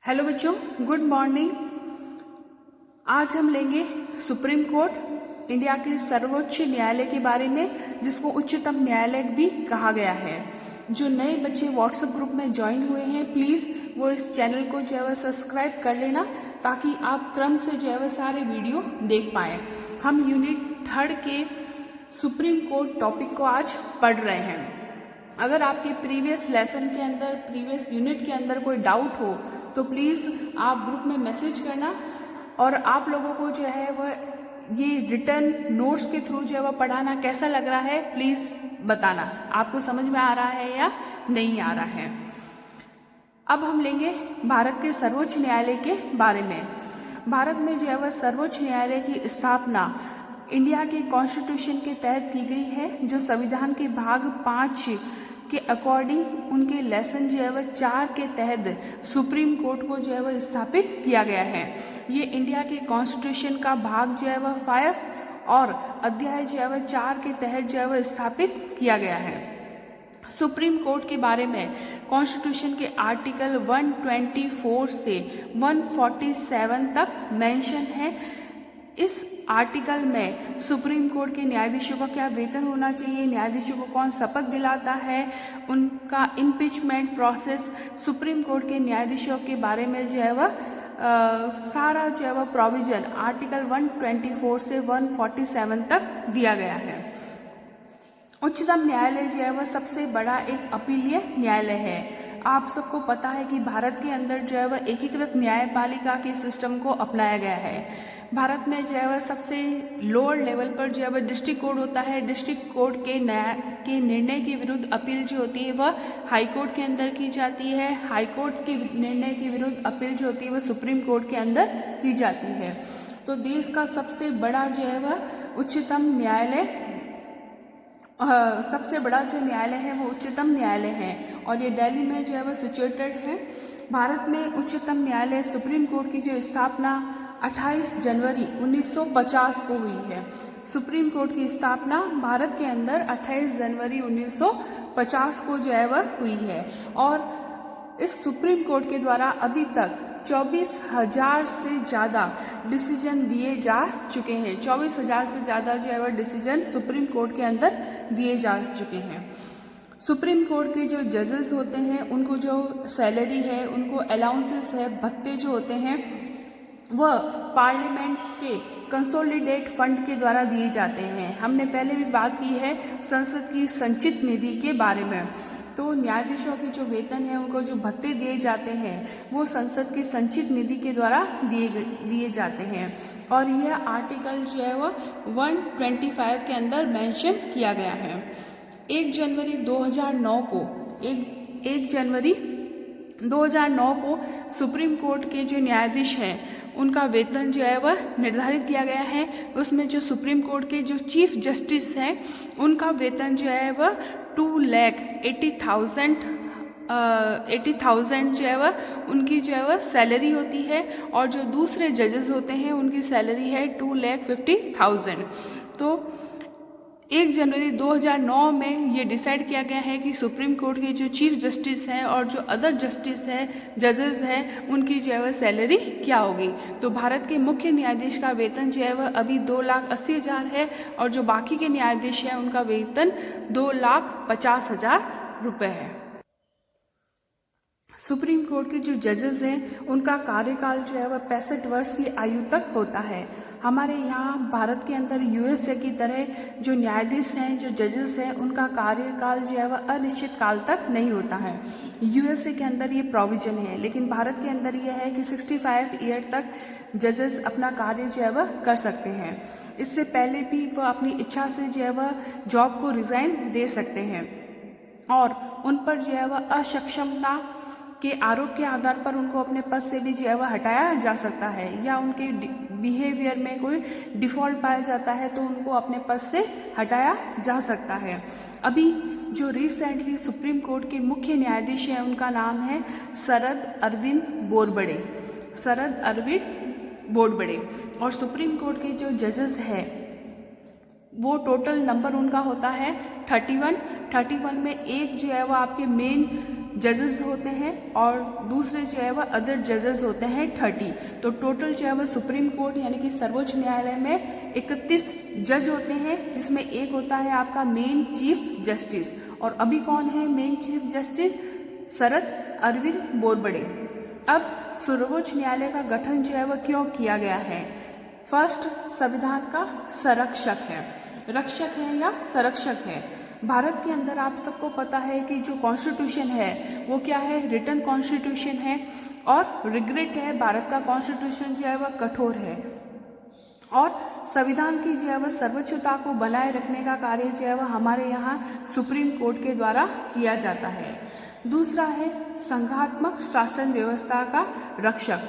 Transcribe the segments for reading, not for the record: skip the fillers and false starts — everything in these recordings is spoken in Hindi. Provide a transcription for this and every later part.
हेलो बच्चों, गुड मॉर्निंग। आज हम लेंगे सुप्रीम कोर्ट, इंडिया के सर्वोच्च न्यायालय के बारे में, जिसको उच्चतम न्यायालय भी कहा गया है। जो नए बच्चे व्हाट्सएप ग्रुप में ज्वाइन हुए हैं, प्लीज़ वो इस चैनल को जो है वह सब्सक्राइब कर लेना, ताकि आप क्रम से जो है वह सारे वीडियो देख पाएँ। हम यूनिट 3 के सुप्रीम कोर्ट टॉपिक को आज पढ़ रहे हैं। अगर आपके प्रीवियस लेसन के अंदर, प्रीवियस यूनिट के अंदर कोई डाउट हो तो प्लीज़ आप ग्रुप में मैसेज करना, और आप लोगों को जो है वह ये रिटर्न नोट्स के थ्रू जो है वह पढ़ाना कैसा लग रहा है, प्लीज़ बताना आपको समझ में आ रहा है या नहीं आ रहा है। अब हम लेंगे भारत के सर्वोच्च न्यायालय के बारे में। भारत में जो है वह सर्वोच्च न्यायालय की स्थापना इंडिया के कॉन्स्टिट्यूशन के तहत की गई है, जो संविधान के भाग 5 के अकॉर्डिंग उनके लेसन जो है वह 4 के तहत सुप्रीम कोर्ट को जो है वह स्थापित किया गया है। ये इंडिया के कॉन्स्टिट्यूशन का भाग जो है वह 5 और अध्याय जो है वह 4 के तहत जो है वह स्थापित किया गया है। सुप्रीम कोर्ट के बारे में कॉन्स्टिट्यूशन के आर्टिकल 124 से 147 तक मेंशन है। इस आर्टिकल में सुप्रीम कोर्ट के न्यायाधीशों का क्या वेतन होना चाहिए, न्यायाधीशों को कौन शपथ दिलाता है, उनका इम्पीचमेंट प्रोसेस, सुप्रीम कोर्ट के न्यायाधीशों के बारे में जो है वह सारा जो है वह प्रोविजन आर्टिकल 124 से 147 तक दिया गया है। उच्चतम न्यायालय जो है वह सबसे बड़ा एक अपीलीय न्यायालय है। आप सबको पता है कि भारत के अंदर जो है वह एकीकृत न्यायपालिका के सिस्टम को अपनाया गया है। भारत में जो है वह सबसे लोअर लेवल पर जो है वह डिस्ट्रिक्ट कोर्ट होता है। डिस्ट्रिक्ट कोर्ट के निर्णय के विरुद्ध अपील जो होती है वह हाई कोर्ट के अंदर की जाती है। हाई कोर्ट के निर्णय के विरुद्ध अपील जो होती है वह सुप्रीम कोर्ट के अंदर की जाती है। तो देश का सबसे बड़ा जो है वह उच्चतम न्यायालय, सबसे बड़ा जो न्यायालय है वो उच्चतम न्यायालय है, और ये दिल्ली में जो है वह सिचुएटेड है। भारत में उच्चतम न्यायालय सुप्रीम कोर्ट की जो स्थापना 28 जनवरी 1950 को हुई है। सुप्रीम कोर्ट की स्थापना भारत के अंदर 28 जनवरी 1950 को जो है वह हुई है, और इस सुप्रीम कोर्ट के द्वारा अभी तक 24,000 से ज़्यादा डिसीजन दिए जा चुके हैं। 24,000 से ज़्यादा जो है वह डिसीजन सुप्रीम कोर्ट के अंदर दिए जा चुके हैं। सुप्रीम कोर्ट के जो जजेस होते हैं उनको जो सैलरी है, उनको अलाउंसेस है, भत्ते जो होते हैं वह पार्लियामेंट के कंसोलिडेट फंड के द्वारा दिए जाते हैं। हमने पहले भी बात की है संसद की संचित निधि के बारे में। तो न्यायाधीशों के जो वेतन है, उनको जो भत्ते दिए जाते हैं वो संसद की संचित निधि के द्वारा दिए जाते हैं, और यह आर्टिकल जो है वह 125 के अंदर मेंशन किया गया है। 1 जनवरी 2009 को सुप्रीम कोर्ट के जो न्यायाधीश हैं उनका वेतन जो है वह निर्धारित किया गया है। उसमें जो सुप्रीम कोर्ट के जो चीफ जस्टिस हैं उनका वेतन जो है वह 2,80,000 जो है वह उनकी जो है वह सैलरी होती है, और जो दूसरे जजेस होते हैं उनकी सैलरी है 2,50,000। तो 1 जनवरी 2009 में ये डिसाइड किया गया है कि सुप्रीम कोर्ट के जो चीफ जस्टिस हैं और जो अदर जस्टिस हैं, जजेस हैं, उनकी जो है वह सैलरी क्या होगी। तो भारत के मुख्य न्यायाधीश का वेतन जो है वह अभी 2,80,000 है, और जो बाकी के न्यायाधीश हैं उनका वेतन 2,50,000 रुपये है। सुप्रीम कोर्ट के जो जजेस हैं उनका कार्यकाल जो है वह 65 वर्ष की आयु तक होता है। हमारे यहाँ भारत के अंदर यूएसए की तरह जो न्यायाधीश हैं, जो जजेस हैं, उनका कार्यकाल जो है वह अनिश्चित काल तक नहीं होता है। यूएसए के अंदर ये प्रोविजन है, लेकिन भारत के अंदर यह है कि 65 ईयर तक जजेस अपना कार्य जो है वह कर सकते हैं। इससे पहले भी वह अपनी इच्छा से जो है वह जॉब को रिज़ाइन दे सकते हैं, और उन पर जो है वह असक्षमता के आरोप के आधार पर उनको अपने पद से भी जो है वह हटाया जा सकता है, या उनके बिहेवियर में कोई डिफ़ॉल्ट पाया जाता है तो उनको अपने पद से हटाया जा सकता है। अभी जो रिसेंटली सुप्रीम कोर्ट के मुख्य न्यायाधीश हैं उनका नाम है शरद अरविंद बोबड़े, और सुप्रीम कोर्ट के जो जजेस हैं वो टोटल नंबर उनका होता है 31 में एक जो है वो आपके मेन जजेस होते हैं और दूसरे जो है वह अदर जजेस होते हैं 30। तो टोटल जो है वह सुप्रीम कोर्ट यानी कि सर्वोच्च न्यायालय में 31 जज होते हैं, जिसमें एक होता है आपका मेन चीफ जस्टिस। और अभी कौन है main chief justice? Sharad Arvind बोरबड़े। अब सर्वोच्च न्यायालय का गठन जो है वह क्यों किया गया है? फर्स्ट, संविधान का संरक्षक है, रक्षक है या संरक्षक है। भारत के अंदर आप सबको पता है कि जो कॉन्स्टिट्यूशन है वो क्या है? रिटन कॉन्स्टिट्यूशन है। और रिग्रेट है, भारत का कॉन्स्टिट्यूशन जो है वह कठोर है। और संविधान की जो है वह सर्वोच्चता को बनाए रखने का कार्य जो है वह हमारे यहाँ सुप्रीम कोर्ट के द्वारा किया जाता है। दूसरा है संघात्मक शासन व्यवस्था का रक्षक।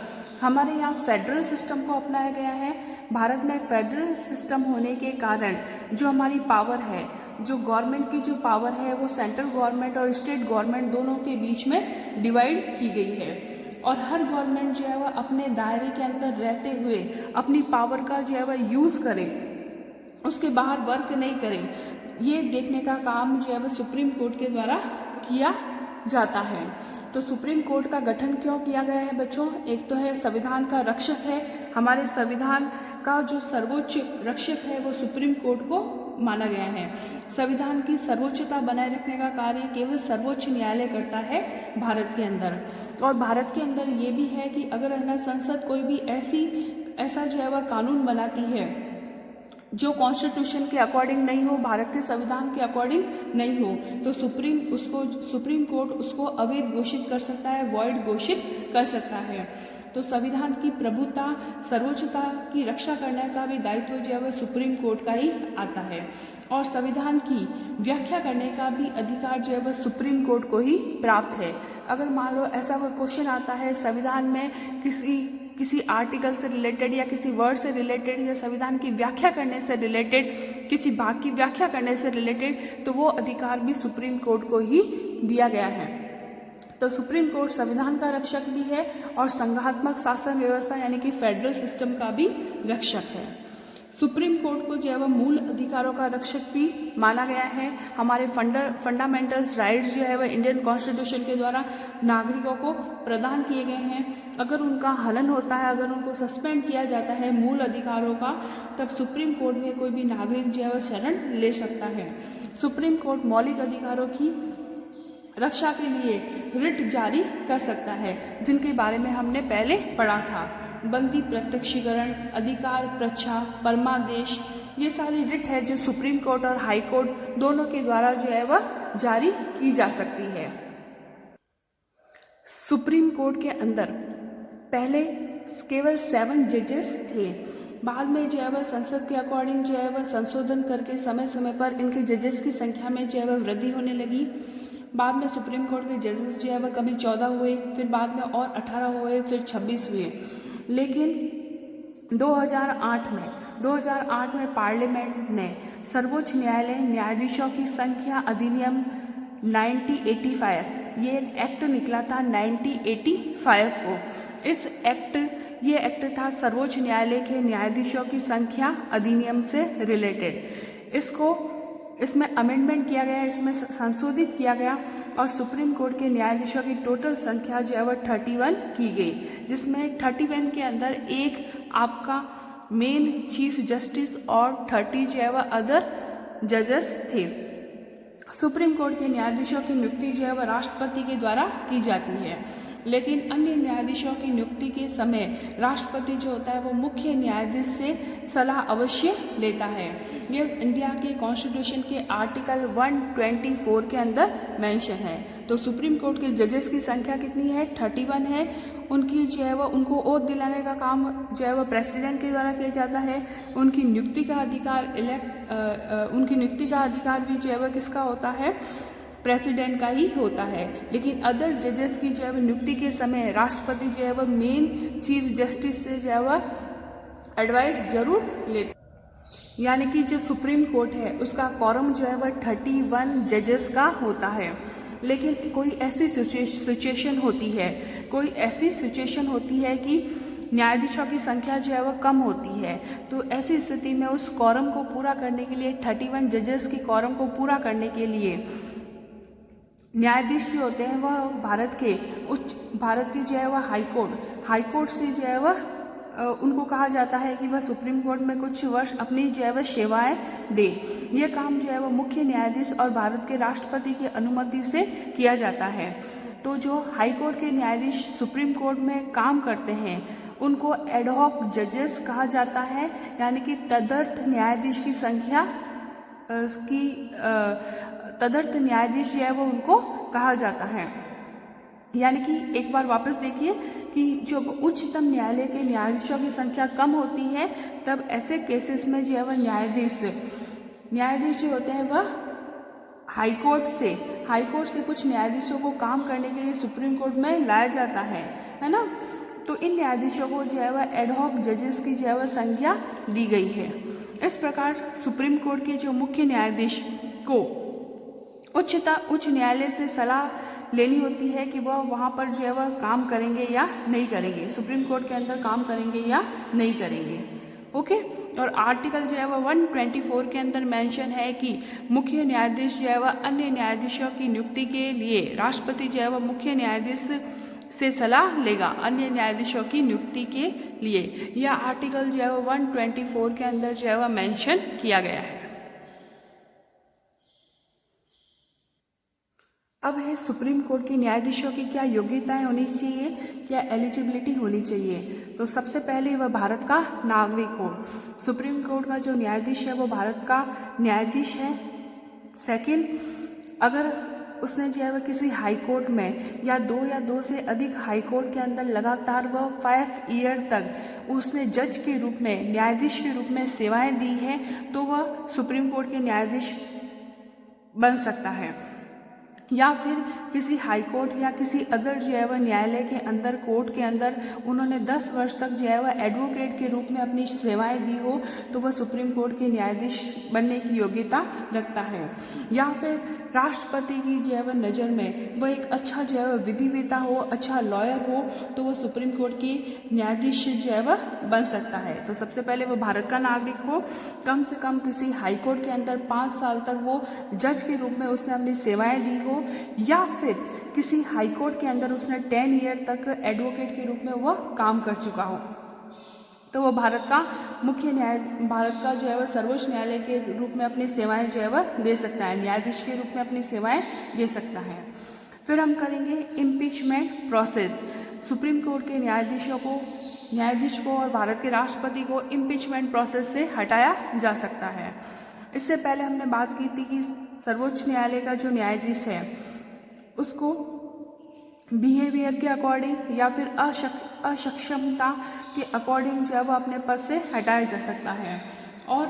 हमारे यहाँ फेडरल सिस्टम को अपनाया गया है। भारत में फेडरल सिस्टम होने के कारण जो हमारी पावर है, जो गवर्नमेंट की जो पावर है वो सेंट्रल गवर्नमेंट और स्टेट गवर्नमेंट दोनों के बीच में डिवाइड की गई है। और हर गवर्नमेंट जो है वह अपने दायरे के अंदर रहते हुए अपनी पावर का जो है वह यूज़ करे, उसके बाहर वर्क नहीं करे, ये देखने का काम जो है वह सुप्रीम कोर्ट के द्वारा किया जाता है। तो सुप्रीम कोर्ट का गठन क्यों किया गया है बच्चों? एक तो है संविधान का रक्षक है, हमारे संविधान का जो सर्वोच्च रक्षक है वो सुप्रीम कोर्ट को माना गया है। संविधान की सर्वोच्चता बनाए रखने का कार्य केवल सर्वोच्च न्यायालय करता है भारत के अंदर। और भारत के अंदर ये भी है कि अगर है ना संसद कोई भी ऐसा जो है वह कानून बनाती है जो कॉन्स्टिट्यूशन के अकॉर्डिंग नहीं हो, भारत के संविधान के अकॉर्डिंग नहीं हो, तो सुप्रीम कोर्ट उसको अवैध घोषित कर सकता है, वॉइड घोषित कर सकता है। तो संविधान की प्रभुता, सर्वोच्चता की रक्षा करने का भी दायित्व जो है वह सुप्रीम कोर्ट का ही आता है। और संविधान की व्याख्या करने का भी अधिकार जो है वह सुप्रीम कोर्ट को ही प्राप्त है। अगर मान लो ऐसा कोई क्वेश्चन आता है संविधान में किसी आर्टिकल से रिलेटेड या किसी वर्ड से रिलेटेड या संविधान की व्याख्या करने से रिलेटेड, किसी भाग की व्याख्या करने से रिलेटेड, तो वो अधिकार भी सुप्रीम कोर्ट को ही दिया गया है। तो सुप्रीम कोर्ट संविधान का रक्षक भी है और संघात्मक शासन व्यवस्था यानी कि फेडरल सिस्टम का भी रक्षक है। सुप्रीम कोर्ट को जो है वह मूल अधिकारों का रक्षक भी माना गया है। हमारे फंडामेंटल्स राइट्स जो है वह इंडियन कॉन्स्टिट्यूशन के द्वारा नागरिकों को प्रदान किए गए हैं। अगर उनका हनन होता है, अगर उनको सस्पेंड किया जाता है मूल अधिकारों का, तब सुप्रीम कोर्ट में कोई भी नागरिक जो है वह शरण ले सकता है। सुप्रीम कोर्ट मौलिक अधिकारों की रक्षा के लिए रिट जारी कर सकता है, जिनके बारे में हमने पहले पढ़ा था। बंदी प्रत्यक्षीकरण, अधिकार प्रच्छा, परमादेश, ये सारी रिट है जो सुप्रीम कोर्ट और हाई कोर्ट दोनों के द्वारा जो है वह जारी की जा सकती है। सुप्रीम कोर्ट के अंदर पहले केवल 7 जजेस थे। बाद में जो है वह संसद के अकॉर्डिंग जो है वह संशोधन करके समय समय पर इनके जजेस की संख्या में जो है वह वृद्धि होने लगी। बाद में सुप्रीम कोर्ट के जजेस जो है वह कभी 14 हुए, फिर बाद में और 18 हुए, फिर 26 हुए। लेकिन 2008 में पार्लियामेंट ने सर्वोच्च न्यायालय न्यायाधीशों की संख्या अधिनियम 1985, ये एक एक्ट निकला था 1985 को। ये एक्ट था सर्वोच्च न्यायालय के न्यायाधीशों की संख्या अधिनियम से रिलेटेड। इसमें अमेंडमेंट किया गया, इसमें संशोधित किया गया और सुप्रीम कोर्ट के न्यायाधीशों की टोटल संख्या जो है वह 31 की गई, जिसमें 31 के अंदर एक आपका मेन चीफ जस्टिस और 30 जो है वह अदर जजेस थे। सुप्रीम कोर्ट के न्यायाधीशों की नियुक्ति जो है वह राष्ट्रपति के द्वारा की जाती है, लेकिन अन्य न्यायाधीशों की नियुक्ति के समय राष्ट्रपति जो होता है वो मुख्य न्यायाधीश से सलाह अवश्य लेता है। ये इंडिया के कॉन्स्टिट्यूशन के आर्टिकल 124 के अंदर मेंशन है। तो सुप्रीम कोर्ट के जजेस की संख्या कितनी है? 31 है। उनकी जो है वह उनको ओथ दिलाने का काम जो है वह प्रेसिडेंट के द्वारा किया जाता है। उनकी नियुक्ति का अधिकार भी जो है वह किसका होता है? प्रेसिडेंट का ही होता है। लेकिन अदर जजेस की जो है नियुक्ति के समय राष्ट्रपति जो है वह मेन चीफ जस्टिस से जो है वह एडवाइस जरूर लेते, यानी कि जो सुप्रीम कोर्ट है उसका quorum जो है वह 31 जजेस का होता है। लेकिन कोई ऐसी सिचुएशन होती है कि न्यायाधीशों की संख्या जो है वह कम होती है, तो ऐसी स्थिति में उस quorum को पूरा करने के लिए 31 जजेस की quorum को पूरा करने के लिए न्यायाधीश जो होते हैं वह भारत की जो है वह हाई कोर्ट से जो है वह उनको कहा जाता है कि वह सुप्रीम कोर्ट में कुछ वर्ष अपनी जो है वह सेवाएं दे। यह काम जो है वह मुख्य न्यायाधीश और भारत के राष्ट्रपति की अनुमति से किया जाता है। तो जो हाई कोर्ट के न्यायाधीश सुप्रीम कोर्ट में काम करते हैं उनको एडहॉक जजेस कहा जाता है, यानी कि तदर्थ न्यायाधीश की संख्या तदर्थ न्यायाधीश जो है वो उनको कहा जाता है। यानी कि एक बार वापस देखिए कि जब उच्चतम न्यायालय के न्यायाधीशों की संख्या कम होती है तब ऐसे केसेस में जो है वह न्यायाधीश जो होते हैं वह हाई कोर्ट से कुछ न्यायाधीशों को काम करने के लिए सुप्रीम कोर्ट में लाया जाता है ना। तो इन न्यायाधीशों को जो है वह एडहॉक जजेस की जो है वह संज्ञा दी गई है। इस प्रकार सुप्रीम कोर्ट के जो मुख्य न्यायाधीश को उच्च न्यायालय से सलाह लेनी होती है कि वह वहाँ पर जो है वह काम करेंगे या नहीं करेंगे, सुप्रीम कोर्ट के अंदर काम करेंगे या नहीं करेंगे। ओके, और आर्टिकल जो है वह 124 के अंदर मेंशन है कि मुख्य न्यायाधीश जो है वह अन्य न्यायाधीशों की नियुक्ति के लिए राष्ट्रपति जो है वह मुख्य न्यायाधीश से सलाह लेगा अन्य न्यायाधीशों की नियुक्ति के लिए। यह आर्टिकल जो है वह 124 के अंदर जो है वह मेंशन किया गया है। अब है सुप्रीम कोर्ट के न्यायाधीशों की क्या योग्यताएं होनी चाहिए, क्या एलिजिबिलिटी होनी चाहिए। तो सबसे पहले वह भारत का नागरिक हो। सुप्रीम कोर्ट का जो न्यायाधीश है वो भारत का न्यायाधीश है। सेकंड, अगर उसने जो है वह किसी हाई कोर्ट में या दो से अधिक हाई कोर्ट के अंदर लगातार वह 5 ईयर तक उसने जज के रूप में, न्यायाधीश के रूप में सेवाएं दी है तो वह सुप्रीम कोर्ट के न्यायाधीश बन सकता है। या फिर किसी हाई कोर्ट या किसी अदर जो है वह न्यायालय के अंदर, कोर्ट के अंदर उन्होंने 10 वर्ष तक जो है वह एडवोकेट के रूप में अपनी सेवाएं दी हो तो वह सुप्रीम कोर्ट के न्यायाधीश बनने की योग्यता रखता है। या फिर राष्ट्रपति की जो है वह नज़र में वह एक अच्छा जो है वह विधिवेता हो, अच्छा लॉयर हो तो वह सुप्रीम कोर्ट की न्यायाधीश जो है वह बन सकता है। तो सबसे पहले वह भारत का नागरिक हो, कम से कम किसी हाई कोर्ट के अंदर 5 साल तक वो जज के रूप में उसने अपनी सेवाएं दी हो, या फिर किसी हाई कोर्ट के अंदर उसने 10 ईयर तक एडवोकेट के रूप में वह काम कर चुका हो तो वह भारत का जो है वह सर्वोच्च न्यायालय के रूप में अपनी सेवाएं जो है वह दे सकता है, न्यायाधीश के रूप में अपनी सेवाएं दे सकता है। फिर हम करेंगे इम्पीचमेंट प्रोसेस। सुप्रीम कोर्ट के न्यायाधीश को और भारत के राष्ट्रपति को इम्पीचमेंट प्रोसेस से हटाया जा सकता है। इससे पहले हमने बात की थी कि सर्वोच्च न्यायालय का जो न्यायाधीश है उसको बिहेवियर के अकॉर्डिंग या फिर अक्षमता के अकॉर्डिंग जो है वह अपने पद से हटाया जा सकता है और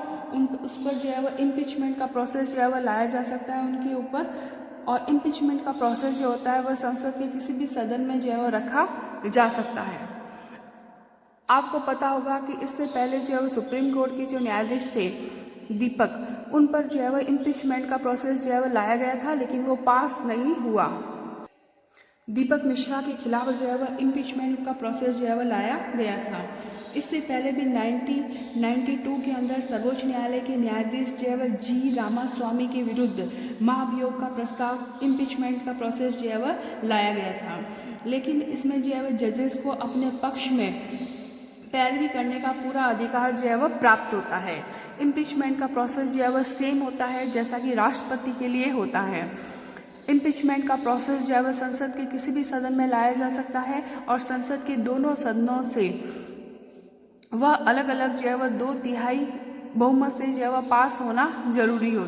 उस पर जो है वह इम्पीचमेंट का प्रोसेस जो है वह लाया जा सकता है उनके ऊपर। और इम्पीचमेंट का प्रोसेस जो होता है वह संसद के किसी भी सदन में जो है वह रखा जा सकता है। आपको पता होगा कि इससे पहले जो है वह सुप्रीम कोर्ट के जो न्यायाधीश थे दीपक, उन पर जो है वह इम्पीचमेंट का प्रोसेस जो है वह लाया गया था लेकिन वो पास नहीं हुआ। दीपक मिश्रा के खिलाफ जो है वह इम्पीचमेंट का प्रोसेस जो है वह लाया गया था। इससे पहले भी 1992 के अंदर सर्वोच्च न्यायालय के न्यायाधीश जो है वह जी रामास्वामी के विरुद्ध महाभियोग का प्रस्ताव इम्पीचमेंट का प्रोसेस जो है वह लाया गया था, लेकिन इसमें जो है वह जजेस को अपने पक्ष में पैरवी करने का पूरा अधिकार जो है वह प्राप्त होता है। इम्पीचमेंट का प्रोसेस जो है वह सेम होता है जैसा कि राष्ट्रपति के लिए होता है। इम्पीचमेंट का प्रोसेस जो है वह संसद के किसी भी सदन में लाया जा सकता है और संसद के दोनों सदनों से वह अलग अलग जो है वह 2/3 बहुमत से जो है वह पास होना जरूरी होता है।